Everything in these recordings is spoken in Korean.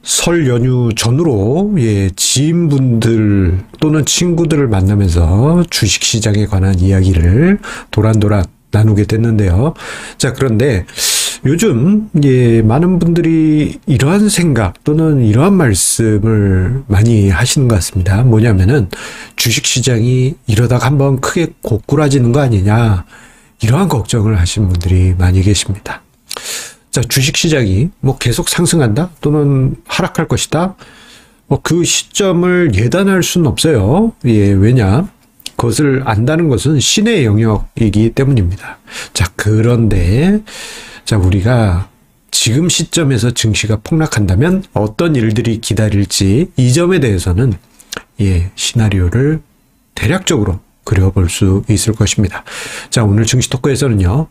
설 연휴 전후로 지인분들 또는 친구들을 만나면서 주식시장에 관한 이야기를 도란도란 나누게 됐는데요. 자, 그런데 요즘 많은 분들이 이러한 생각 또는 이러한 말씀을 많이 하시는 것 같습니다. 뭐냐면은 주식시장이 이러다가 한번 크게 고꾸라지는 거 아니냐, 이러한 걱정을 하시는 분들이 많이 계십니다. 자, 주식시장이 계속 상승한다 또는 하락할 것이다, 그 시점을 예단할 수는 없어요. 왜냐, 그것을 안다는 것은 신의 영역이기 때문입니다. 자, 그런데 자, 우리가 지금 시점에서 증시가 폭락한다면 어떤 일들이 기다릴지, 이 점에 대해서는 시나리오를 대략적으로 그려볼 수 있을 것입니다. 자, 오늘 증시 토크에서는요,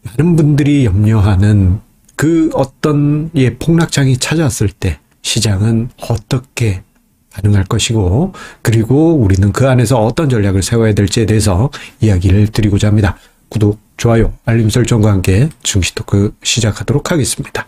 많은 분들이 염려하는 그 어떤 폭락장이 찾아왔을 때 시장은 어떻게 반응할 것이고, 그리고 우리는 그 안에서 어떤 전략을 세워야 될지에 대해서 이야기를 드리고자 합니다. 구독, 좋아요, 알림 설정과 함께 증시 토크 시작하도록 하겠습니다.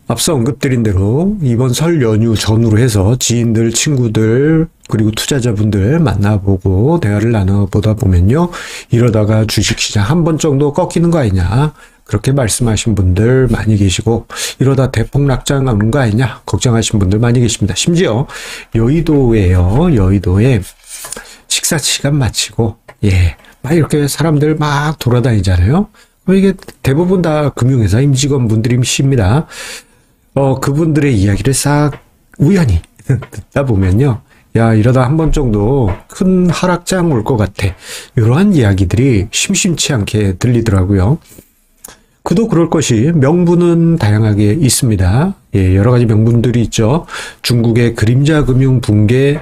앞서 언급드린 대로 이번 설 연휴 전후로 해서 지인들, 친구들, 그리고 투자자분들 만나보고 대화를 나눠보다 보면요, 이러다가 주식시장 한 번 정도 꺾이는 거 아니냐, 그렇게 말씀하신 분들 많이 계시고, 이러다 대폭락장 오는 거 아니냐 걱정하신 분들 많이 계십니다. 심지어 여의도에요, 여의도에 식사 시간 마치고 막 이렇게 사람들 막 돌아다니잖아요. 이게 대부분 다 금융회사 임직원분들이십니다. 그분들의 이야기를 싹 우연히 듣다 보면요, 야, 이러다 한 번 정도 큰 하락장 올 것 같아, 이러한 이야기들이 심심치 않게 들리더라고요. 그도 그럴 것이 명분은 다양하게 있습니다. 여러 가지 명분들이 있죠. 중국의 그림자 금융 붕괴,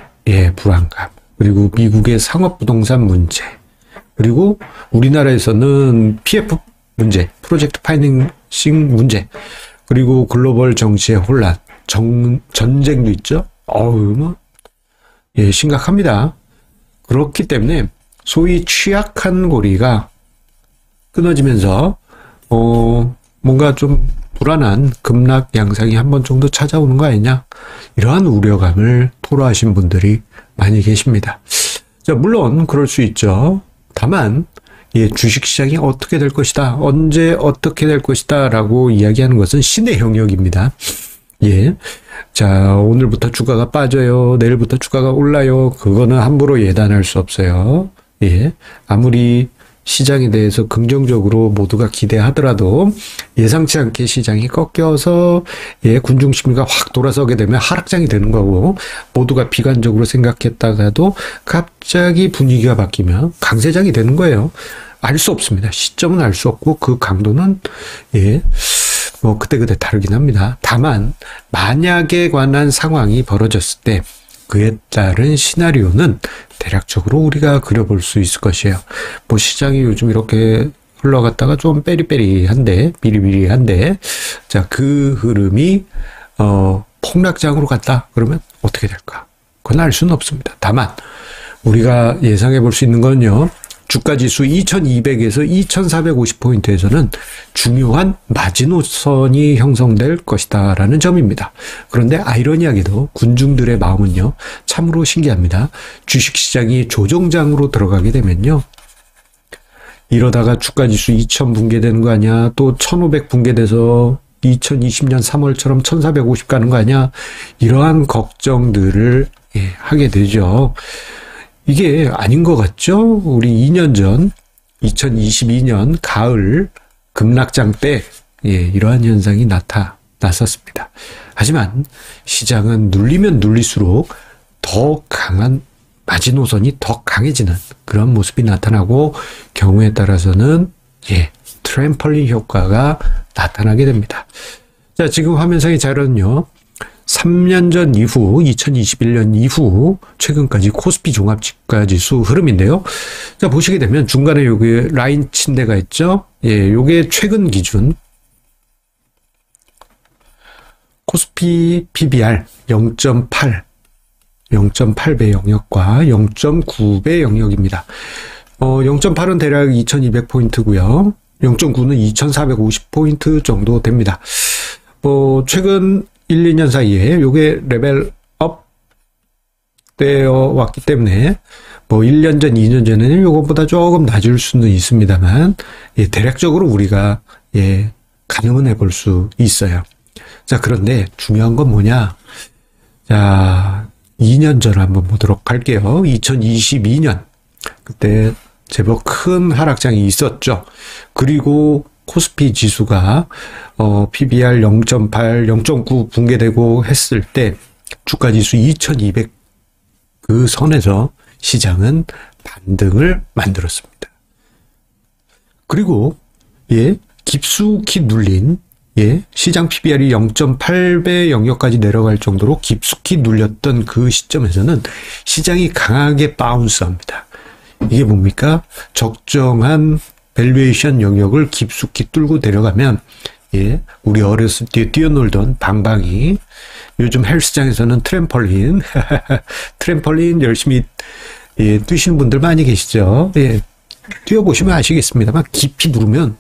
불안감, 그리고 미국의 상업부동산 문제, 그리고 우리나라에서는 PF 문제, 프로젝트 파이낸싱 문제, 그리고 글로벌 정치의 혼란, 전쟁도 있죠. 심각합니다. 그렇기 때문에 소위 취약한 고리가 끊어지면서 뭔가 좀 불안한 급락 양상이 한 번 정도 찾아오는 거 아니냐, 이러한 우려감을 토로하신 분들이 많이 계십니다. 자, 물론 그럴 수 있죠. 다만 주식시장이 어떻게 될 것이다, 언제 어떻게 될 것이다 라고 이야기하는 것은 신의 영역입니다. 자, 오늘부터 주가가 빠져요, 내일부터 주가가 올라요, 그거는 함부로 예단할 수 없어요. 아무리 시장에 대해서 긍정적으로 모두가 기대하더라도 예상치 않게 시장이 꺾여서 군중 심리가 확 돌아서게 되면 하락장이 되는 거고, 모두가 비관적으로 생각했다가도 갑자기 분위기가 바뀌면 강세장이 되는 거예요. 알 수 없습니다. 시점은 알 수 없고 그 강도는 그때그때 다르긴 합니다. 다만 만약에 관한 상황이 벌어졌을 때 그에 따른 시나리오는 대략적으로 우리가 그려볼 수 있을 것이에요. 시장이 요즘 이렇게 흘러갔다가 좀 빼리빼리한데, 비리비리한데, 자, 그 흐름이 폭락장으로 갔다 그러면 어떻게 될까? 그건 알 수는 없습니다. 다만 우리가 예상해 볼 수 있는 건요, 주가지수 2200에서 2450포인트에서는 중요한 마지노선이 형성될 것이다 라는 점입니다. 그런데 아이러니하게도 군중들의 마음은요, 참으로 신기합니다. 주식시장이 조정장으로 들어가게 되면요, 이러다가 주가지수 2000 붕괴되는 거 아니야, 또 1500 붕괴돼서 2020년 3월처럼 1450 가는 거 아니야, 이러한 걱정들을 하게 되죠. 이게 아닌 것 같죠? 우리 2년 전 2022년 가을 급락장 때 이러한 현상이 나타났었습니다. 하지만 시장은 눌리면 눌릴수록 더 강한 마지노선이 더 강해지는 그런 모습이 나타나고, 경우에 따라서는 트램펄린 효과가 나타나게 됩니다. 자, 지금 화면상의 자료는요, 3년 전 이후 2021년 이후 최근까지 코스피 종합주가지수 흐름인데요. 자, 보시게 되면 중간에 여기 라인 친 데가 있죠. 요게 최근 기준 코스피 PBR 0.8배 영역과 0.9배 영역입니다. 0.8은 대략 2200포인트고요. 0.9는 2450포인트 정도 됩니다. 최근 1, 2년 사이에 요게 레벨업 되어 왔기 때문에 뭐 1년 전, 2년 전에는 요것보다 조금 낮을 수는 있습니다만, 예, 대략적으로 우리가, 예, 가늠은 해볼 수 있어요. 자, 그런데 중요한 건 뭐냐? 자, 2년 전을 한번 보도록 할게요. 2022년. 그때 제법 큰 하락장이 있었죠. 그리고 코스피 지수가, PBR 0.8, 0.9 붕괴되고 했을 때, 주가 지수 2200 그 선에서 시장은 반등을 만들었습니다. 그리고, 예, 깊숙이 눌린, 예, 시장 PBR이 0.8배 영역까지 내려갈 정도로 깊숙이 눌렸던 그 시점에서는 시장이 강하게 바운스합니다. 이게 뭡니까? 적정한 밸류에이션 영역을 깊숙이 뚫고 내려가면, 예, 우리 어렸을 때 뛰어놀던 방방이, 요즘 헬스장에서는 트램펄린, 트램펄린 열심히, 예, 뛰시는 분들 많이 계시죠? 예, 뛰어보시면 아시겠습니다만, 깊이 누르면,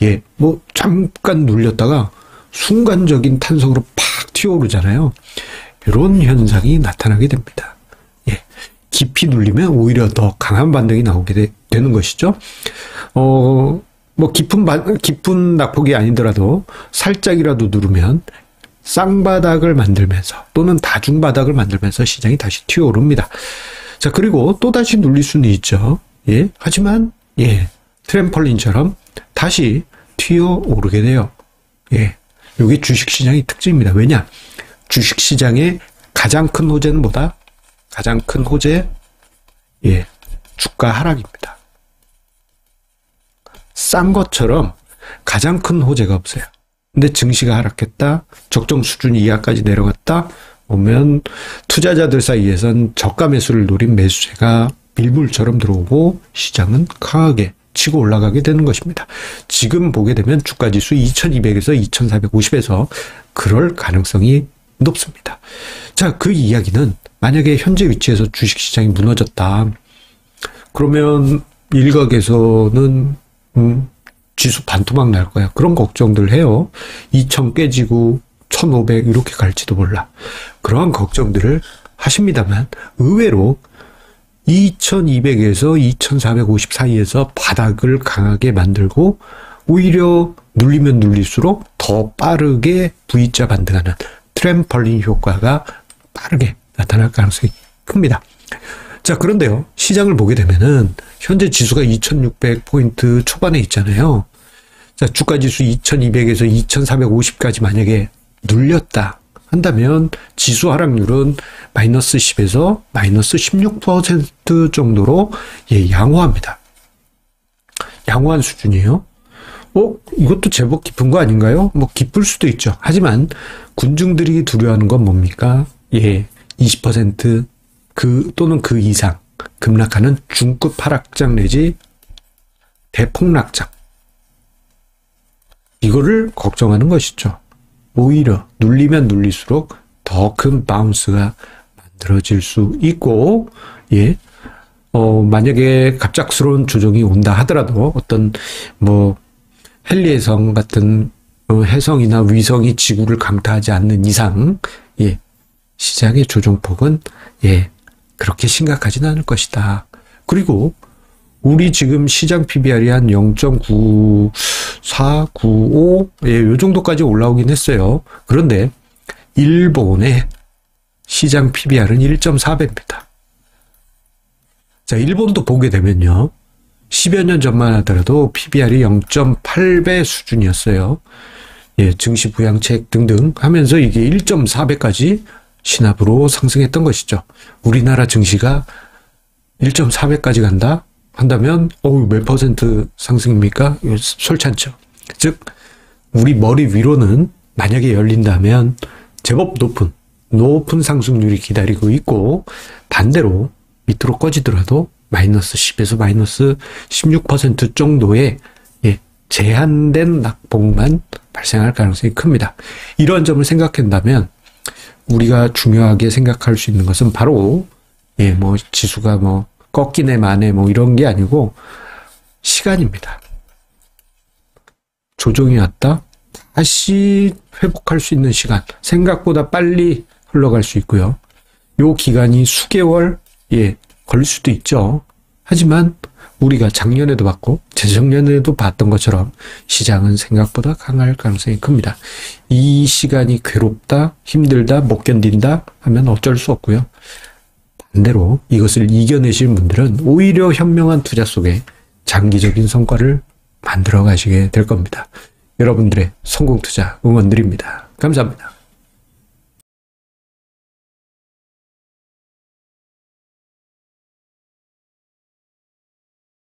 예, 뭐, 잠깐 눌렸다가 순간적인 탄성으로 팍 튀어오르잖아요. 이런 현상이 나타나게 됩니다. 예, 깊이 눌리면 오히려 더 강한 반등이 나오게 되는 것이죠. 뭐, 깊은 낙폭이 아니더라도 살짝이라도 누르면 쌍바닥을 만들면서 또는 다중바닥을 만들면서 시장이 다시 튀어오릅니다. 자, 그리고 또다시 눌릴 수는 있죠. 예, 하지만, 예, 트램펄린처럼 다시 튀어오르게 돼요. 예, 이게 주식시장의 특징입니다. 왜냐? 주식시장의 가장 큰 호재는 뭐다? 가장 큰 호재, 예, 주가 하락입니다. 싼 것처럼 가장 큰 호재가 없어요. 근데 증시가 하락했다, 적정 수준 이하까지 내려갔다 오면 투자자들 사이에선 저가 매수를 노린 매수세가 밀물처럼 들어오고 시장은 강하게 치고 올라가게 되는 것입니다. 지금 보게 되면 주가지수 2200에서 2450에서 그럴 가능성이 높습니다. 자, 그 이야기는 만약에 현재 위치에서 주식시장이 무너졌다. 그러면 일각에서는 지수 반토막 날 거야. 그런 걱정들 해요. 2000 깨지고 1500 이렇게 갈지도 몰라. 그러한 걱정들을 하십니다만 의외로 2200에서 2450 사이에서 바닥을 강하게 만들고 오히려 눌리면 눌릴수록 더 빠르게 V자 반등하는 트램펄린 효과가 빠르게 나타날 가능성이 큽니다. 자, 그런데요, 시장을 보게 되면은 현재 지수가 2600포인트 초반에 있잖아요. 자, 주가 지수 2200에서 2450까지 만약에 눌렸다 한다면 지수 하락률은 마이너스 10에서 마이너스 16% 정도로, 예, 양호합니다. 양호한 수준이에요. 이것도 제법 깊은 거 아닌가요? 뭐 깊을 수도 있죠. 하지만 군중들이 두려워하는 건 뭡니까? 예, 20% 또는 그 이상 급락하는 중급 하락장 내지 대폭락장. 이거를 걱정하는 것이죠. 오히려 눌리면 눌릴수록 더 큰 바운스가 만들어질 수 있고, 예, 만약에 갑작스러운 조정이 온다 하더라도 어떤 뭐 헨리해성 같은 해성이나 위성이 지구를 강타하지 않는 이상, 예, 시장의 조정폭은, 예, 그렇게 심각하지는 않을 것이다. 그리고 우리 지금 시장 PBR이 한 0.94, 95, 예, 요 정도까지 올라오긴 했어요. 그런데 일본의 시장 PBR은 1.4배입니다. 자, 일본도 보게 되면요, 10여 년 전만 하더라도 PBR이 0.8배 수준이었어요. 예, 증시 부양책 등등 하면서 이게 1.4배까지 신압으로 상승했던 것이죠. 우리나라 증시가 1.4배까지 간다 한다면 몇 퍼센트 상승입니까? 솔찬죠. 즉 우리 머리 위로는 만약에 열린다면 제법 높은 상승률이 기다리고 있고, 반대로 밑으로 꺼지더라도 마이너스 10에서 마이너스 16% 정도의, 예, 제한된 낙폭만 발생할 가능성이 큽니다. 이런 점을 생각한다면 우리가 중요하게 생각할 수 있는 것은 바로, 예, 뭐 지수가 뭐 꺾이네 마네 뭐 이런 게 아니고 시간입니다. 조정이 왔다 다시 회복할 수 있는 시간, 생각보다 빨리 흘러갈 수 있고요. 요 기간이 수개월, 걸릴 수도 있죠. 하지만 우리가 작년에도 봤고 재작년에도 봤던 것처럼 시장은 생각보다 강할 가능성이 큽니다. 이 시간이 괴롭다, 힘들다, 못 견딘다 하면 어쩔 수 없고요. 반대로 이것을 이겨내실 분들은 오히려 현명한 투자 속에 장기적인 성과를 만들어 가시게 될 겁니다. 여러분들의 성공 투자 응원드립니다. 감사합니다.